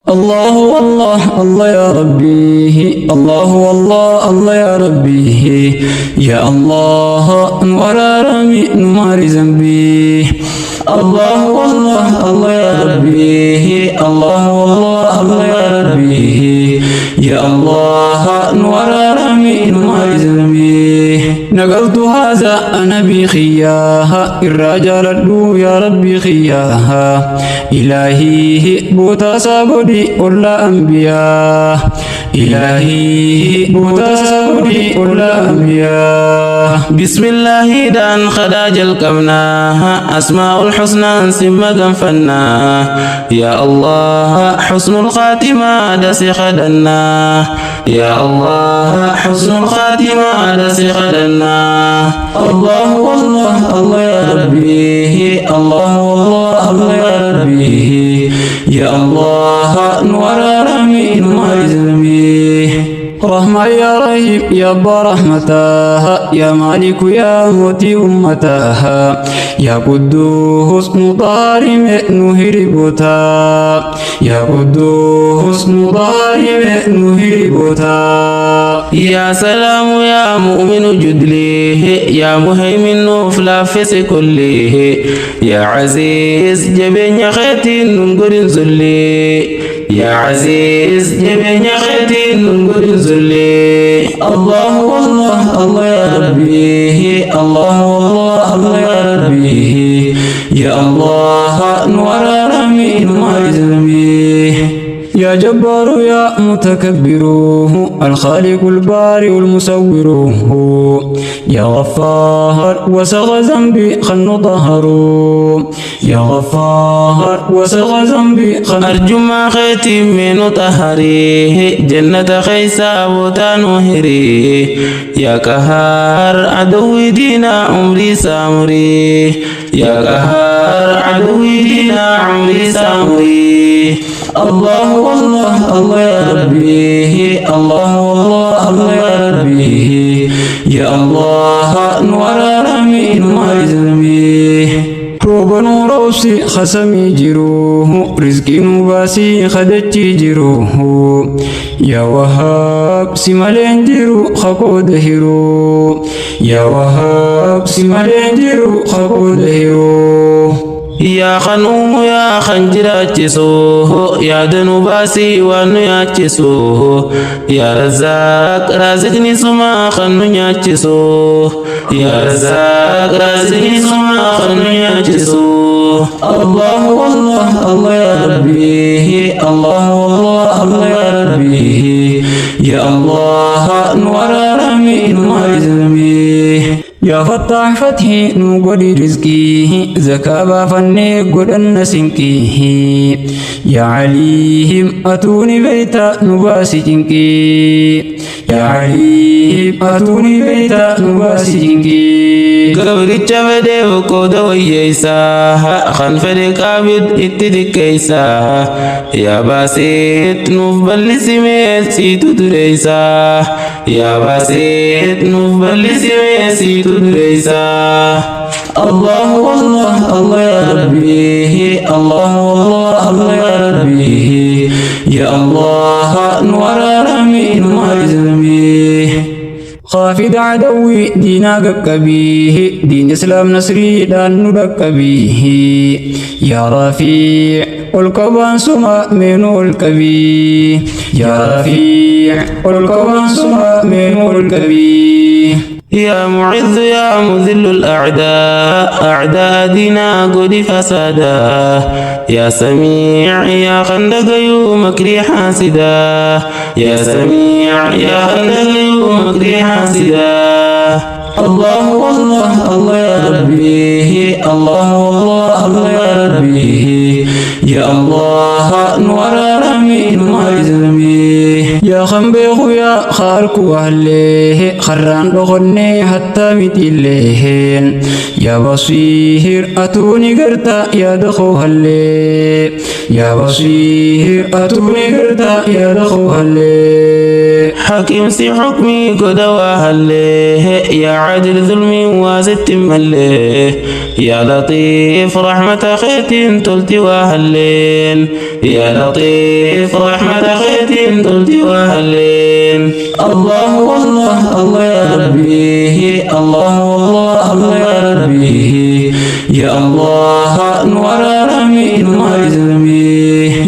الله والله الله يا ربي، الله والله الله يا ربي، يا الله ولا رمي نمار ذنبي. الله والله الله يا ربي، الله والله الله يا ربي، يا الله ولا رمي نمار ذنبي. نقلت هذا أنا بخياها الرجال الدو يا ربي خياها إلهي بوتا سابدي ولا أنبياء، إلهي بوتا سابدي ولا أنبياء. بسم الله دان خداج الكمنا أسماء الحسنى سمى فنا يا الله حسن الخاتمة دس خدنا يا الله حسن الخاتمة دس خدنا. الله والله الله يا ربي، الله والله الله يا ربي، يا الله نور رمي نور ذنبي. رحمة يا رهيب يا برحمتها، يا مالك يا موتي أمتها، يا قدوس مطارم نهربتا، يا قدوس مطارم نهربتا. يا سلام يا مؤمن جدليه، يا مهيمن فلافس كله، يا عزيز جبين خيتي ننقر زلي، يا عزيز جبين خيتي ننقر زلي. الله والله الله يا ربي، الله والله الله يا ربي، يا الله نور رمي نور ذنبي. يا جبار يا متكبر الخالق البارئ المصور، يا غفار وسغ ذنبي خن ظهر، يا غفار وسغ ذنبي خن. أرجو ما خيتي من طهري جنة خيسا وتنهري، يا قهار عدو دينا عمري سامري، يا قهار عدو دينا عمري سامري. الله والله الله يا ربي، الله والله الله يا ربي، يا الله نور رمي نور ذنبي. روب نوروسي خسمي جروه رزقي نباسي خدتي جروه، يا وهاب سمالين جرو خقو دهرو، يا وهاب سمالين جرو خقو دهرو. يا خنوم يا خنجراتشسو، يا دنوباسي وانياتشسو، يا رزاق رازقني سما خنوياتشسو، يا رزاق رازقني سما خنوياتشسو. الله والله الله يا ربي، الله والله الله يا ربي، يا الله نور رمي نور ذنبي. يا فتح فتحي نقولي رزقي زكاة فني قدن سنكيه، يا عليهم أتوني بيتا نباسي جنكي، يا عليهم أتوني بيتا نباسي جنكي. قبري جبدي وقود ويسا خان فريق عبد اتدكيسا، يا باسيت نفبل سميت سيتو دريسا، يا باسيت نفبل سميت سيتو دريسا. الله والله الله يا ربي، الله والله الله يا ربي، يا الله نور رمي نور ذنبي. خافد عدوي دينا قبيه، دين إسلام نصري دان ندقبيه، يا رفيع والقبان سما منو الكبي، يا رفيع والقبان سما منو الكبي. يا معز يا مذل الأعداء أعداء دينا قد فسادا، يا سميع يا خندق مكري حاسدا، يا سميع يا خندق مكري حاسدا. الله والله الله يا ربي، الله والله الله يا ربي، يا الله نور رمي نور ذنبي. يا خنبيخ يا خارك وهليه خران دخني حتى متلهين، يا بصير أتوني قرتا يا دخو هليه، يا بصير أتوني قرتا يا دخوها اللي حكيم سي حكمي قدواها اللي يا عادل ظلمي وازت ملي يا لطيف رحمة خيتين تلتواها الليل يا لطيف رحمة خيتين تلتواها الليل الله والله الله يا ربي الله والله الله يا ربي يا الله نور رمي نور زلمي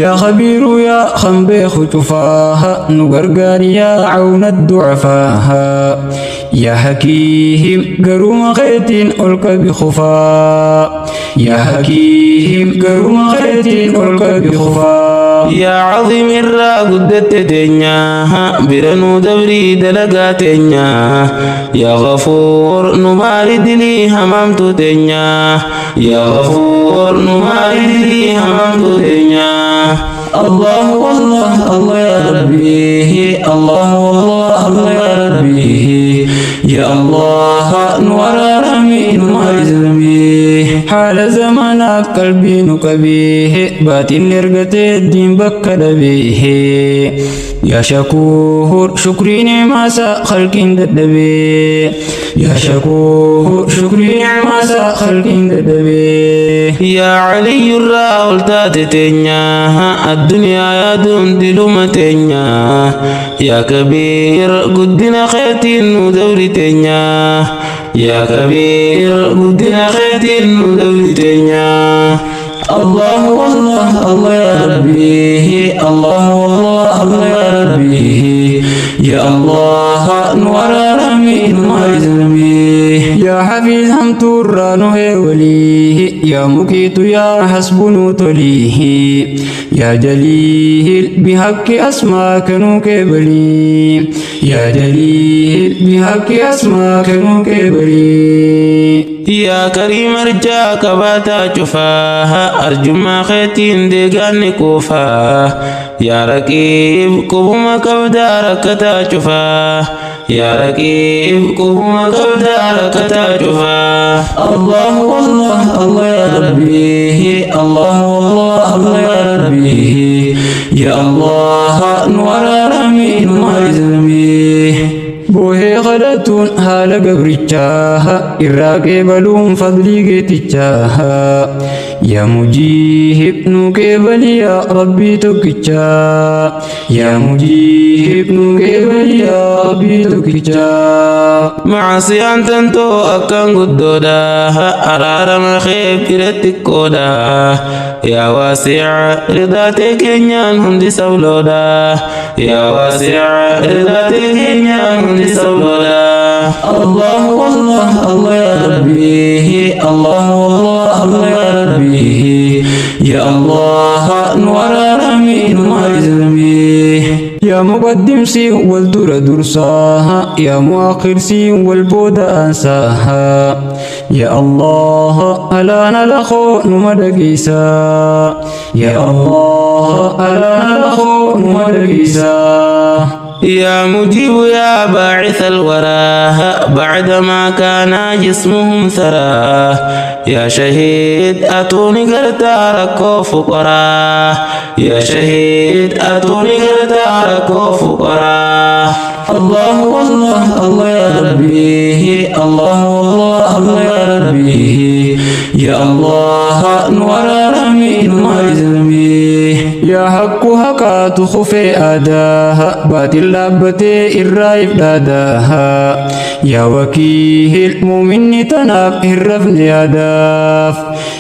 يا خبير يا خنبيخ تفاها نقرقار يا عون الضعفاها يا حكيم قروم خيتين ألك بخفا يا حكيم قروم خيتين ألك بخفا يا عظيم الرا قدت تنيا برنو دبري دلقاتنيا يا غفور نمارد لي هممت تنيا يا غفور نمارد لي هممت تنيا الله والله الله يا ربي الله والله الله يا ربي يا الله نور رمي نور زلمي حال زمانك قلبي نكبيه باطل نرقت الدين بكر به يا شكور شكري نعمة خلق ددبي يا شكور شكري نعمة خلق ددبي يا علي الراول تاتتنيا الدنيا يا دون دلومتنيا يا كبير قدنا خيتين ودورتنيا يا كبير قدنا خيتين ودورتنيا الله والله الله يا ربي الله والله الله يا ربي يا الله نور رمي نور زلمي يا حفيظ هم ترانو وليه يا مكيت يا حسبن تليه يا جليل بحق أسماك نكبلي يا جليل بحق أسماك نكبلي يا كريم رجاك باتا شفاها أرجو ما خيتين ديقان كوفا يا ركيب كوما كبدارك تشفا يا ركيب كوما كبدارك تشفا الله والله الله يا ربي الله والله الله يا ربي يا الله نور رمي نور زلمي بوهي غلطون حال قبرتشاها إراقي بلوم فضلي قتشاها يا مجيب نوكيبل يا ربي تكتشا يا مجيب نوكيبل يا ربي تكتشا معصي أن تنتو أكن قدودا أرار مخيب كرتك كودا يا واسع رضاتك ينيان هندي سولودا يا واسع رضاتك ينيان هندي سولودا الله والله الله يا ربي الله والله الله يا ربي يا الله نور رمي نور زلمي يا مقدم سي والدور درساها يا مؤخر سي والبود أنساها يا الله ألا نلخو نمدقيسا يا الله ألا نلخو نمدقيسا يا مجيب يا باعث الورى بعدما كان جسمهم ثرى يا شهيد أتوني قرتارك وفقرا يا شهيد أتوني قرتارك وفقرا الله والله الله يا ربي الله والله الله يا ربي يا الله نور رمي نور زلمي يا حق حقات خفي أداها باطل لابتي الرايف داداها يا وكيل مؤمن تناب الرفن يداف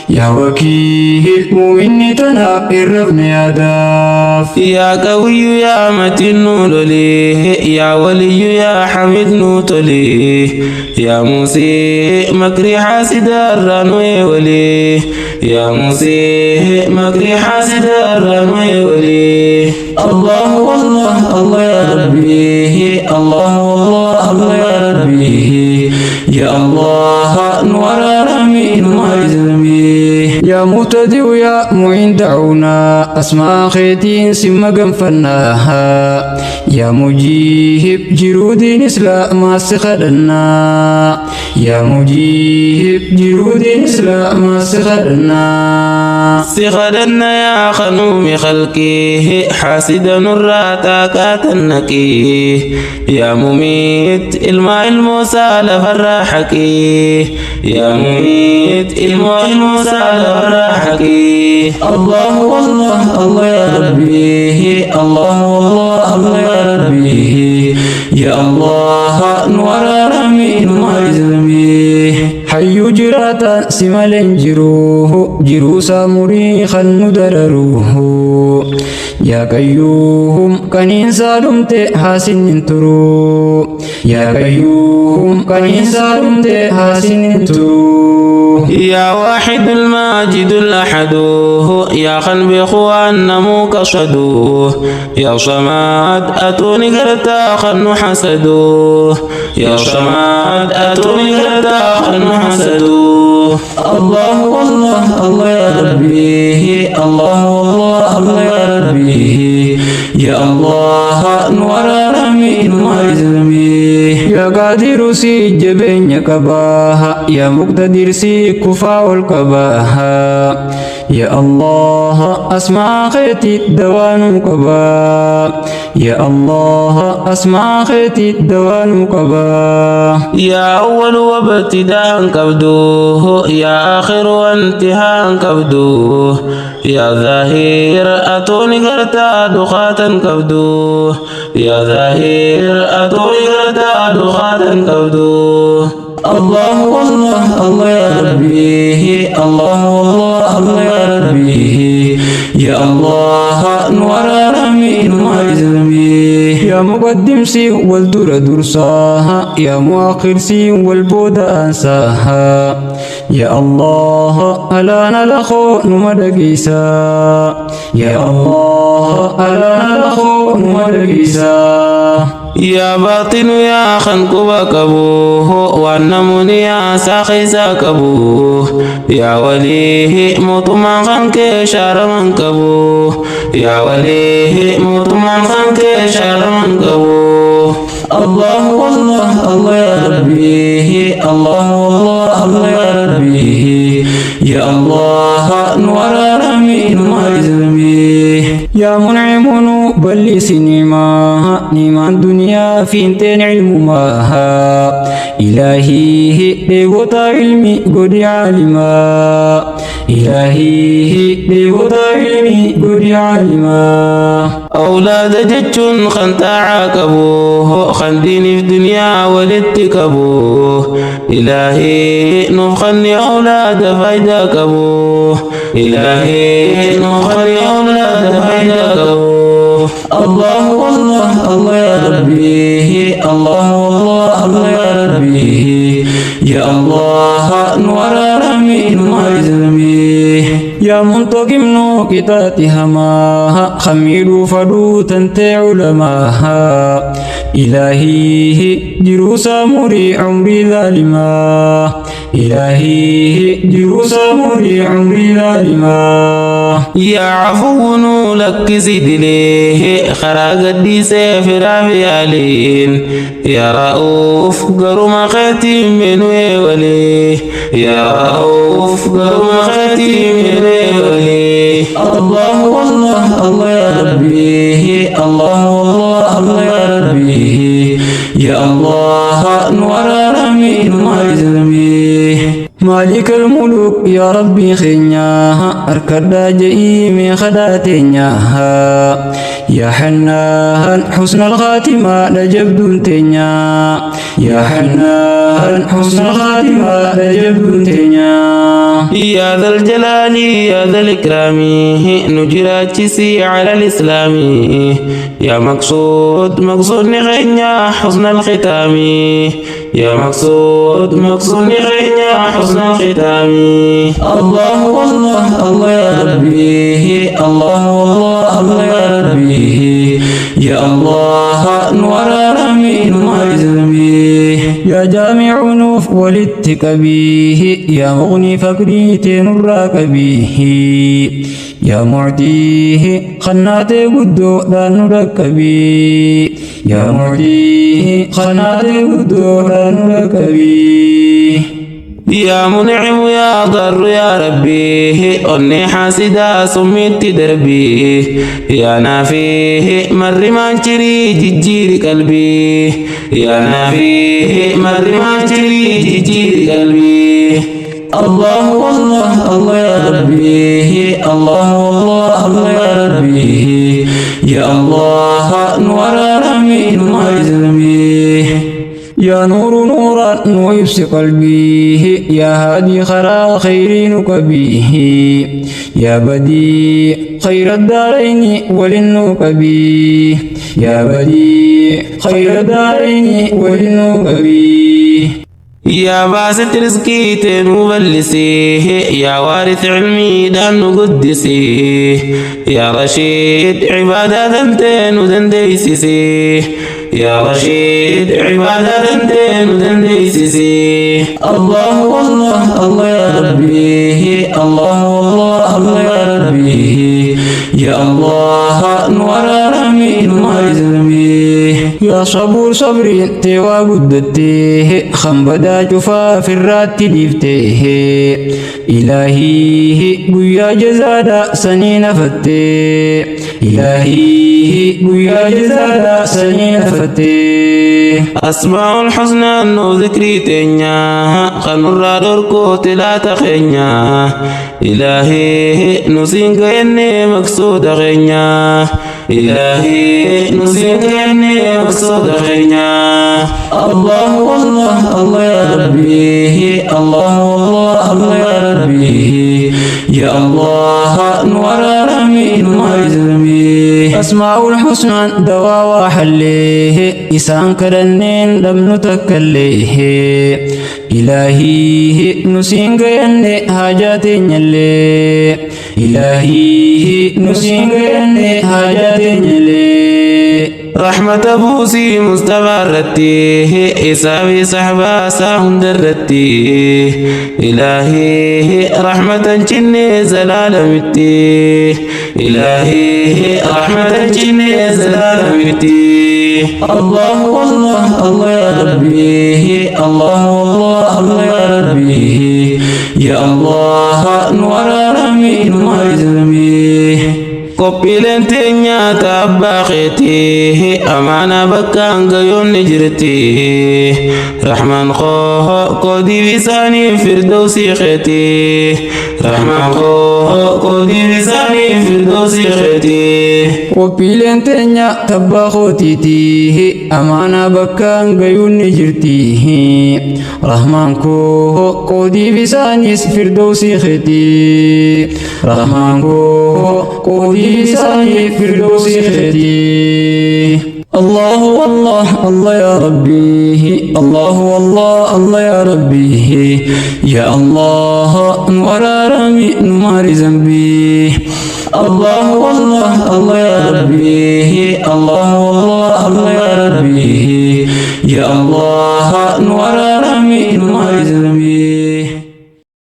يا وكيل مؤمن تناب الرفن يداف يا قوي يا متين لولي يا ولي يا حميد نوتلي يا موسي مكري حاسد الرانوي ولي يا موسي مكري حاسد الرانوي ولي الله والله الله يا ربي الله والله الله يا ربي يا الله نور رمي نور زلمي يا مهتدي ويا معين دعونا أسماء خيتين سم قنفناها يا مجيب جرود نسلا ما سخدنا يا مجيب جرود نسلا ما سخدنا سخدن يا خنوم خلقه حاسدا الراتاكات النكي يا مميت الماء الموسى لفراحك يا مميت الماء الموسى لفراحك الله والله الله يا ربي الله والله الله يا ربي يا الله نور رمين وعزمي حي جراتا سمال جروه جروسا مريخا ندرروه يا قيوم كنين سالمت حاسن ترو يا قيوم كنين سالمت حاسن ترو يا واحد الماجد الأحد يا خنبخ أنمو كشدوه يا صماد أتوني قرتا خن حسدوه يا صماد أتوني قرتا خن حسدوه الله والله الله يا ربي الله والله الله يا ربي يا الله نور رمين وعزمي يا قادر سي جبين كباها يا مقتدر سي كفا والكباها يا الله أسمع خيتي الدوان كبا يا الله أسمع خيتي الدوان كبا يا أول وابتداء كبدوه يا آخر وانتهاء كبدوه يا ظاهر أتوني قرتا دخاتا كبدوه يا ظاهر أتوني قرتا دخاتا كبدوه الله والله الله يا ربي الله والله الله يا ربي يا الله نور رمين وعزمي يا مقدم سي والدور درساها يا مؤخر سي والبود أنساها يا الله ألا نلخو نمدقيسا يا الله ألا نلخو نمدقيسا يا باطن يا خنقب كبوه والنمون يا ساخيسا كبوه يا وليه مطمع خنك شار من كبوه يا وليه مطمع خنك شار من كبوه الله والله الله يا ربي الله والله الله يا ربي يا الله نور رمين وعزمي يا منعم بل سنما نما الدنيا في انتين علم ماها إلهي ديوتا علمي قد عالما إلهي ديوتا علمي قد عالما أولاد جتشن خنتا عاقبوه خنديني في دنيا ولتكبوه إلهي نخني أولاد فايدا كبوه إلهي نخني أولاد فايدا كبوه الله والله الله يا ربي الله والله الله يا ربي يا الله نور رمين وعزمي يا منتقم نوكتات هماها خميل فدوتا علماها إلهي جروس مري عمري ظالما إلهي جروس مري عمري ظالما يا عفو لك زد ليه خراج الديسة في رافيالين يا رؤوف قرم خاتم من وليه يا رؤوف قرم خاتم من وليه الله والله الله يا ربي الله والله الله يا ربي يا الله نور رمين وعزمي مالك الملوك يا ربي خنياها أركض جئيم خداتنياها يا حنان حسن الخاتمة لجبد تنيا يا حنان حسن الخاتمة لجبد تنيا يا ذا الجلال يا ذا الإكرام نجرات على الإسلام يا مقصود نغنيا حسن الختام يا مقصود نغنيا حسن الختام الله والله الله يا ربي الله والله الله يا ربي يا الله نور رمين وعزمي يا جامع نوف ولدتك به يا مغني فقري تنراك به يا معطيه خنات قدو لا نرك به يا معطيه خنات قدو لا نرك به يا منعم يا ضر يا ربي أني حاسدا سميت دربي يا نافيه مر ما تري جيجير قلبي يا نافيه مر ما تري جيجير قلبي الله والله الله يا ربي الله والله الله يا ربي يا الله نور رمي نور زلمي يا نور نورا ويبس قلبي يا هادي خرا خيرينك به يا بديع خير الدارين ولنك به يا بديع خير الدارين ولنك به يا باسط رزقي تنوبلسي يا وارث علمي دان قدسي يا رشيد عبادة دنتين دنديسي يا رشيد عبادة دنتين دنديسي الله والله الله يا ربي الله والله الله يا ربي يا الله نور رمي نور زلمي يا صبور صبري تيوا قدته خنبدا شفا في الرات ديفته إلهي بويا جزادا سنين فتي إلهي بويا جزادا سنين فتي أسماء الحسنى أنو ذكري تنيا خنورا دوركو تلا تخينيا إلهي نسينك إني مقصود غينيا إلهي نسينك إني مقصود غينيا الله والله الله يا ربي الله والله الله يا ربي يا الله نور رمي نور زلمي أسماء الحسنى دوا وحليه إسان كرنين لم نتكليه إلهي نسينك يني حاجاتي نلي إلهي نسينك يني حاجاتي نلي رحمة بوسي مستبرتي إسابي صحبا ساهم درتي إلهي رحمة جني زلالمتي إلهي رحمة جني زلالمتي الله والله الله يا ربي الله والله الله يا ربي يا الله نور رمي نور زلمي قبيلن تنيا تاباخيتي أمانا بكان غيون نجرتي رحمن خوه قدي بساني فردوسي خيتي رحمن خوه قدي بساني فردوسي خيتي قبيلن تنيا تاباخوتيتي أمانا بكان غيون نجرتي رحمن خوه قدي بساني فردوسي خيتي رحمن خوه قدي بساني فردوسي خيتي الله والله الله يا ربي الله والله الله يا ربي يا الله نور رمي نور ذنبي الله والله الله يا ربي الله والله الله يا ربي يا الله نور رمي